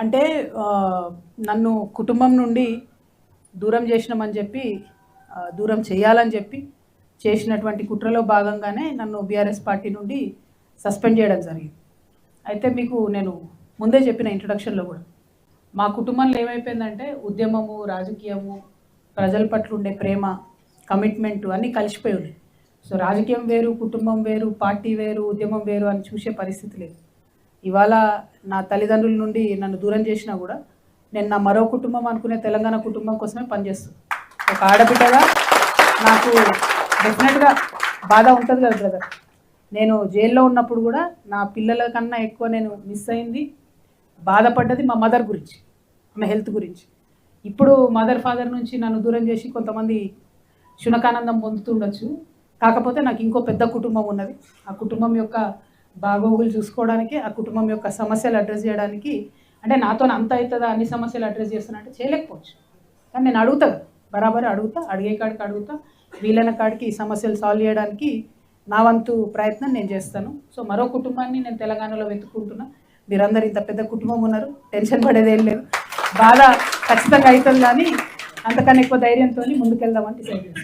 అంటే నన్ను కుటుంబం నుండి దూరం చేసినామని చెప్పి దూరం చేయాలని చెప్పి చేసినటువంటి కుట్రలో భాగంగానే నన్ను బీఆర్ఎస్ పార్టీ నుండి సస్పెండ్ చేయడం జరిగింది. అయితే మీకు నేను ముందే చెప్పిన ఇంట్రొడక్షన్లో కూడా మా కుటుంబంలో ఏమైపోయిందంటే ఉద్యమము, రాజకీయము, ప్రజల పట్ల ఉండే ప్రేమ, కమిట్మెంట్ అన్నీ కలిసిపోయి ఉన్నాయి. సో రాజకీయం వేరు, కుటుంబం వేరు, పార్టీ వేరు, ఉద్యమం వేరు అని చూసే పరిస్థితి లేదు. ఇవాళ నా తల్లిదండ్రుల నుండి నన్ను దూరం చేసినా కూడా నేను నా మరో కుటుంబం అనుకునే తెలంగాణ కుటుంబం కోసమే పనిచేస్తాను. ఒక ఆడబిడ్డగా నాకు డెఫినెట్గా బాధ ఉంటుంది కదా బ్రదర్. నేను జైల్లో ఉన్నప్పుడు కూడా నా పిల్లల కన్నా ఎక్కువ నేను మిస్ అయింది, బాధపడ్డది మా మదర్ గురించి, ఆమె హెల్త్ గురించి. ఇప్పుడు మదర్ ఫాదర్ నుంచి నన్ను దూరం చేసి కొంతమంది శునకానందం పొందుతుండొచ్చు. కాకపోతే నాకు ఇంకో పెద్ద కుటుంబం ఉన్నది. ఆ కుటుంబం యొక్క బాగోగులు చూసుకోవడానికి, ఆ కుటుంబం యొక్క సమస్యలు అడ్రస్ చేయడానికి, అంటే నాతో అంత అవుతుందా అన్ని సమస్యలు అడ్రస్ చేస్తానంటే చేయలేకపోవచ్చు. కానీ నేను అడుగుతా, బరాబర్ అడుగుతా, అడిగే కాడికి అడుగుతా, వీలైన కాడికి ఈ సమస్యలు సాల్వ్ చేయడానికి నా వంతు ప్రయత్నం నేను చేస్తాను. సో మరో కుటుంబాన్ని నేను తెలంగాణలో వెతుక్కుంటున్నా. మీరందరూ ఇంత పెద్ద కుటుంబం ఉన్నారు, టెన్షన్ పడేదేం లేదు. బాధ ఖచ్చితంగా అవుతుంది, కానీ అంతకన్నా ఎక్కువ ధైర్యంతో ముందుకెళ్దామని డిసైడ్ చేస్తాను.